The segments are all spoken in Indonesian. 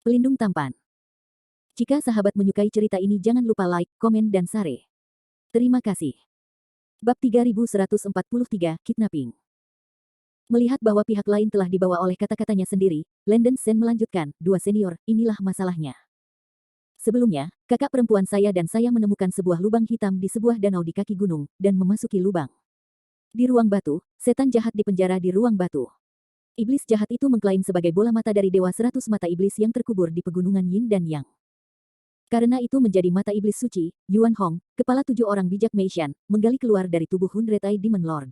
Pelindung tampan. Jika sahabat menyukai cerita ini jangan lupa like, komen dan share. Terima kasih. Bab 3143, Kidnapping. Melihat bahwa pihak lain telah dibawa oleh kata-katanya sendiri, Landon Sen melanjutkan, "Dua senior, inilah masalahnya. Sebelumnya, kakak perempuan saya dan saya menemukan sebuah lubang hitam di sebuah danau di kaki gunung, dan memasuki lubang. Di ruang batu, setan jahat dipenjara di ruang batu. Iblis jahat itu mengklaim sebagai bola mata dari Dewa 100 Mata Iblis yang terkubur di pegunungan Yin dan Yang. Karena itu menjadi mata iblis suci, Yuan Hong, kepala 7 orang bijak Meishan, menggali keluar dari tubuh Hundred Eye Demon Lord.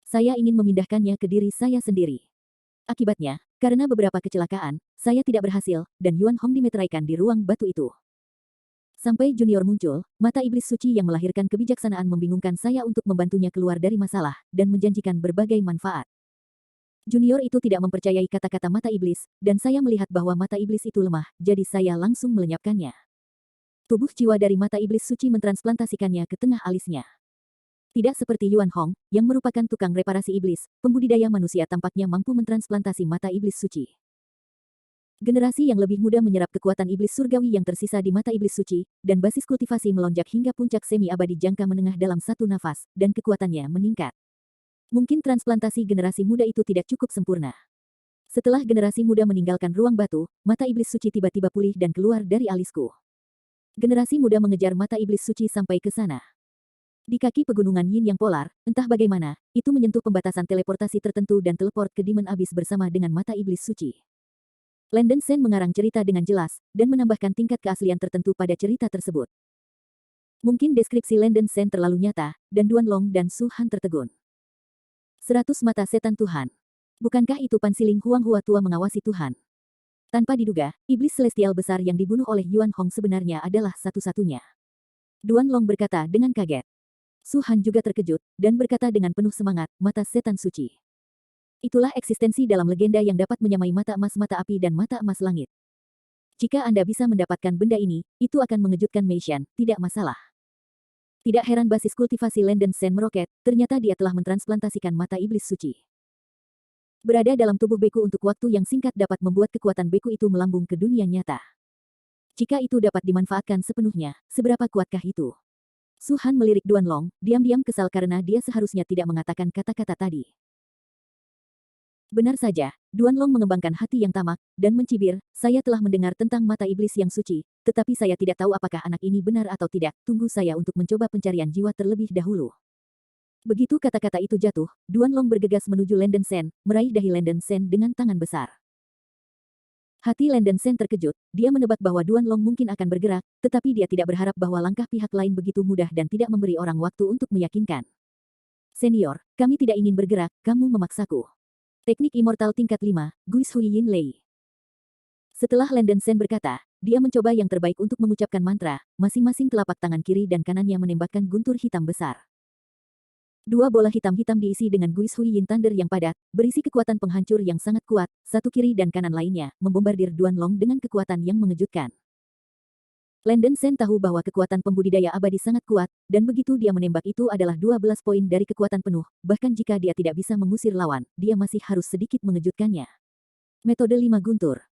Saya ingin memindahkannya ke diri saya sendiri. Akibatnya, karena beberapa kecelakaan, saya tidak berhasil, dan Yuan Hong dimeteraikan di ruang batu itu. Sampai Junior muncul, mata iblis suci yang melahirkan kebijaksanaan membingungkan saya untuk membantunya keluar dari masalah, dan menjanjikan berbagai manfaat. Junior itu tidak mempercayai kata-kata mata iblis, dan saya melihat bahwa mata iblis itu lemah, jadi saya langsung melenyapkannya. Tubuh jiwa dari mata iblis suci mentransplantasikannya ke tengah alisnya. Tidak seperti Yuan Hong, yang merupakan tukang reparasi iblis, pembudidaya manusia tampaknya mampu mentransplantasi mata iblis suci. Generasi yang lebih muda menyerap kekuatan iblis surgawi yang tersisa di mata iblis suci, dan basis kultivasi melonjak hingga puncak semi-abadi jangka menengah dalam satu nafas, dan kekuatannya meningkat. Mungkin transplantasi generasi muda itu tidak cukup sempurna. Setelah generasi muda meninggalkan ruang batu, mata iblis suci tiba-tiba pulih dan keluar dari alisku. Generasi muda mengejar mata iblis suci sampai ke sana. Di kaki pegunungan Yin yang polar, entah bagaimana, itu menyentuh pembatasan teleportasi tertentu dan teleport ke Demon Abyss bersama dengan mata iblis suci. Landon Sen mengarang cerita dengan jelas, dan menambahkan tingkat keaslian tertentu pada cerita tersebut. Mungkin deskripsi Landon Sen terlalu nyata, dan Duan Long dan Su Han tertegun. 100 mata setan Tuhan. Bukankah itu Pansiling Huang Hua tua mengawasi Tuhan? Tanpa diduga, iblis celestial besar yang dibunuh oleh Yuan Hong sebenarnya adalah satu-satunya. Duan Long berkata dengan kaget. Su Han juga terkejut, dan berkata dengan penuh semangat, mata setan suci. Itulah eksistensi dalam legenda yang dapat menyamai mata emas mata api dan mata emas langit. Jika Anda bisa mendapatkan benda ini, itu akan mengejutkan Meishan, tidak masalah. Tidak heran basis kultivasi Landon Sen meroket, ternyata dia telah mentransplantasikan mata iblis suci. Berada dalam tubuh beku untuk waktu yang singkat dapat membuat kekuatan beku itu melambung ke dunia nyata. Jika itu dapat dimanfaatkan sepenuhnya, seberapa kuatkah itu? Su Han melirik Duan Long, diam-diam kesal karena dia seharusnya tidak mengatakan kata-kata tadi. Benar saja, Duan Long mengembangkan hati yang tamak, dan mencibir, saya telah mendengar tentang mata iblis yang suci, tetapi saya tidak tahu apakah anak ini benar atau tidak, tunggu saya untuk mencoba pencarian jiwa terlebih dahulu. Begitu kata-kata itu jatuh, Duan Long bergegas menuju Landon Sen, meraih dahi Landon Sen dengan tangan besar. Hati Landon Sen terkejut, dia menebak bahwa Duan Long mungkin akan bergerak, tetapi dia tidak berharap bahwa langkah pihak lain begitu mudah dan tidak memberi orang waktu untuk meyakinkan. Senior, kami tidak ingin bergerak, kamu memaksaku. Teknik Immortal tingkat 5, Guis Hui Yin Lei. Setelah Landon Sen berkata, dia mencoba yang terbaik untuk mengucapkan mantra, masing-masing telapak tangan kiri dan kanannya menembakkan guntur hitam besar. Dua bola hitam-hitam diisi dengan Guis Hui Yin Thunder yang padat, berisi kekuatan penghancur yang sangat kuat, satu kiri dan kanan lainnya, membombardir Duan Long dengan kekuatan yang mengejutkan. Landon Sen tahu bahwa kekuatan pembudidaya abadi sangat kuat, dan begitu dia menembak itu adalah 12 poin dari kekuatan penuh, bahkan jika dia tidak bisa mengusir lawan, dia masih harus sedikit mengejutkannya. Metode 5 guntur.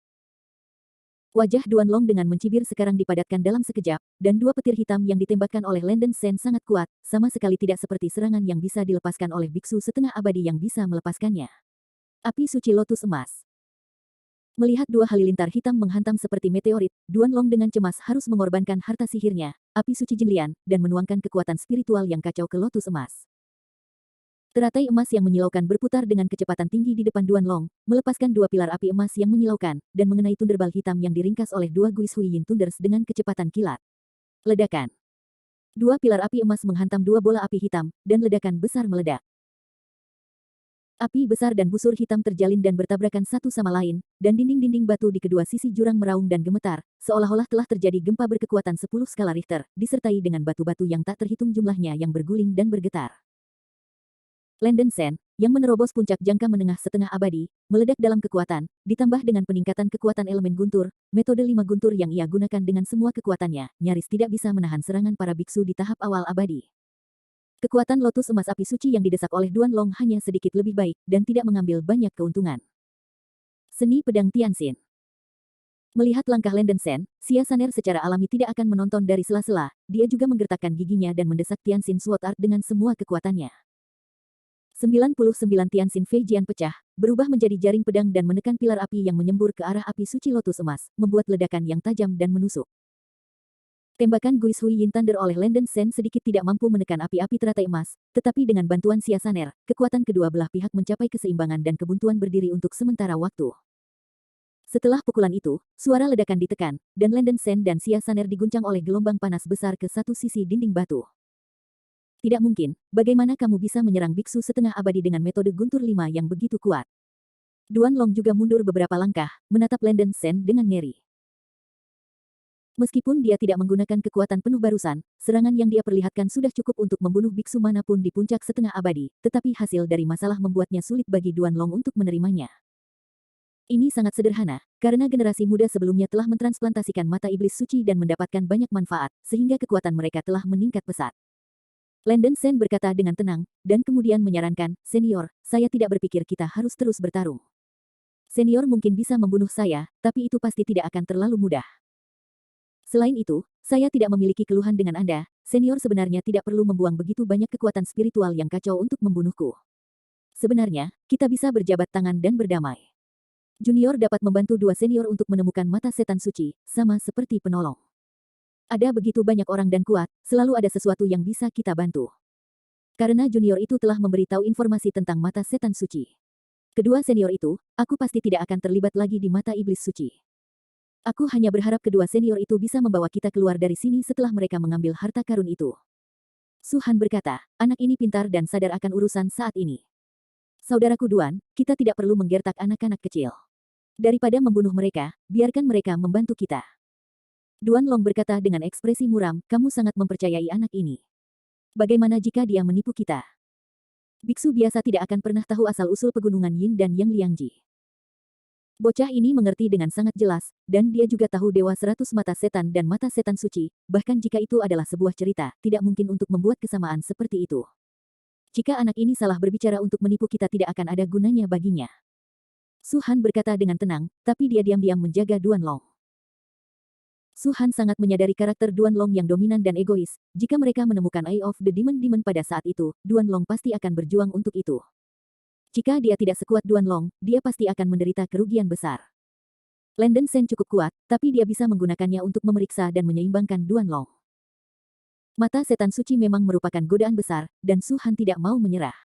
Wajah Duan Long dengan mencibir sekarang dipadatkan dalam sekejap, dan dua petir hitam yang ditembakkan oleh Landon Sen sangat kuat, sama sekali tidak seperti serangan yang bisa dilepaskan oleh biksu setengah abadi yang bisa melepaskannya. Api suci lotus emas. Melihat dua halilintar hitam menghantam seperti meteorit, Duan Long dengan cemas harus mengorbankan harta sihirnya, api suci Jinlian, dan menuangkan kekuatan spiritual yang kacau ke lotus emas. Teratai emas yang menyilaukan berputar dengan kecepatan tinggi di depan Duan Long, melepaskan dua pilar api emas yang menyilaukan, dan mengenai thunderball hitam yang diringkas oleh dua Guis Hui Yin Thunders dengan kecepatan kilat. Ledakan. Dua pilar api emas menghantam dua bola api hitam, dan ledakan besar meledak. Api besar dan busur hitam terjalin dan bertabrakan satu sama lain, dan dinding-dinding batu di kedua sisi jurang meraung dan gemetar, seolah-olah telah terjadi gempa berkekuatan 10 skala Richter, disertai dengan batu-batu yang tak terhitung jumlahnya yang berguling dan bergetar. Landon Sen, yang menerobos puncak jangka menengah setengah abadi, meledak dalam kekuatan, ditambah dengan peningkatan kekuatan elemen guntur, metode 5 guntur yang ia gunakan dengan semua kekuatannya, nyaris tidak bisa menahan serangan para biksu di tahap awal abadi. Kekuatan lotus emas api suci yang didesak oleh Duan Long hanya sedikit lebih baik, dan tidak mengambil banyak keuntungan. Seni Pedang Tianxin. Melihat langkah Landen Sen, Xia Saner secara alami tidak akan menonton dari sela-sela, dia juga menggertakkan giginya dan mendesak Tianxin Sword Art dengan semua kekuatannya. 99 Tianxin Feijian pecah, berubah menjadi jaring pedang dan menekan pilar api yang menyembur ke arah api suci lotus emas, membuat ledakan yang tajam dan menusuk. Tembakan Guis Hui Yin Thunder oleh Landen Sen sedikit tidak mampu menekan api-api teratai emas, tetapi dengan bantuan Xia Saner, kekuatan kedua belah pihak mencapai keseimbangan dan kebuntuan berdiri untuk sementara waktu. Setelah pukulan itu, suara ledakan ditekan, dan Landen Sen dan Xia Saner diguncang oleh gelombang panas besar ke satu sisi dinding batu. Tidak mungkin, bagaimana kamu bisa menyerang biksu setengah abadi dengan metode guntur 5 yang begitu kuat? Duan Long juga mundur beberapa langkah, menatap Landen Sen dengan ngeri. Meskipun dia tidak menggunakan kekuatan penuh barusan, serangan yang dia perlihatkan sudah cukup untuk membunuh biksu manapun di puncak setengah abadi, tetapi hasil dari masalah membuatnya sulit bagi Duan Long untuk menerimanya. Ini sangat sederhana, karena generasi muda sebelumnya telah mentransplantasikan mata iblis suci dan mendapatkan banyak manfaat, sehingga kekuatan mereka telah meningkat pesat. Landen Sen berkata dengan tenang, dan kemudian menyarankan, "Senior, saya tidak berpikir kita harus terus bertarung. Senior mungkin bisa membunuh saya, tapi itu pasti tidak akan terlalu mudah. Selain itu, saya tidak memiliki keluhan dengan Anda, senior sebenarnya tidak perlu membuang begitu banyak kekuatan spiritual yang kacau untuk membunuhku. Sebenarnya, kita bisa berjabat tangan dan berdamai. Junior dapat membantu dua senior untuk menemukan mata setan suci, sama seperti penolong. Ada begitu banyak orang dan kuat, selalu ada sesuatu yang bisa kita bantu. Karena junior itu telah memberitahu informasi tentang mata setan suci. Kedua senior itu, aku pasti tidak akan terlibat lagi di mata iblis suci. Aku hanya berharap kedua senior itu bisa membawa kita keluar dari sini setelah mereka mengambil harta karun itu." Su Han berkata, "Anak ini pintar dan sadar akan urusan saat ini. Saudaraku Duan, kita tidak perlu menggertak anak-anak kecil. Daripada membunuh mereka, biarkan mereka membantu kita." Duan Long berkata dengan ekspresi muram, "Kamu sangat mempercayai anak ini. Bagaimana jika dia menipu kita? Biksu biasa tidak akan pernah tahu asal-usul pegunungan Yin dan Yang Liangji." Bocah ini mengerti dengan sangat jelas, dan dia juga tahu Dewa 100 Mata Setan dan Mata Setan Suci, bahkan jika itu adalah sebuah cerita, tidak mungkin untuk membuat kesamaan seperti itu. Jika anak ini salah berbicara untuk menipu kita tidak akan ada gunanya baginya. Su Han berkata dengan tenang, tapi dia diam-diam menjaga Duan Long. Su Han sangat menyadari karakter Duan Long yang dominan dan egois. Jika mereka menemukan Eye of the Demon pada saat itu, Duan Long pasti akan berjuang untuk itu. Jika dia tidak sekuat Duan Long, dia pasti akan menderita kerugian besar. Landen Sen cukup kuat, tapi dia bisa menggunakannya untuk memeriksa dan menyeimbangkan Duan Long. Mata setan suci memang merupakan godaan besar, dan Su Han tidak mau menyerah.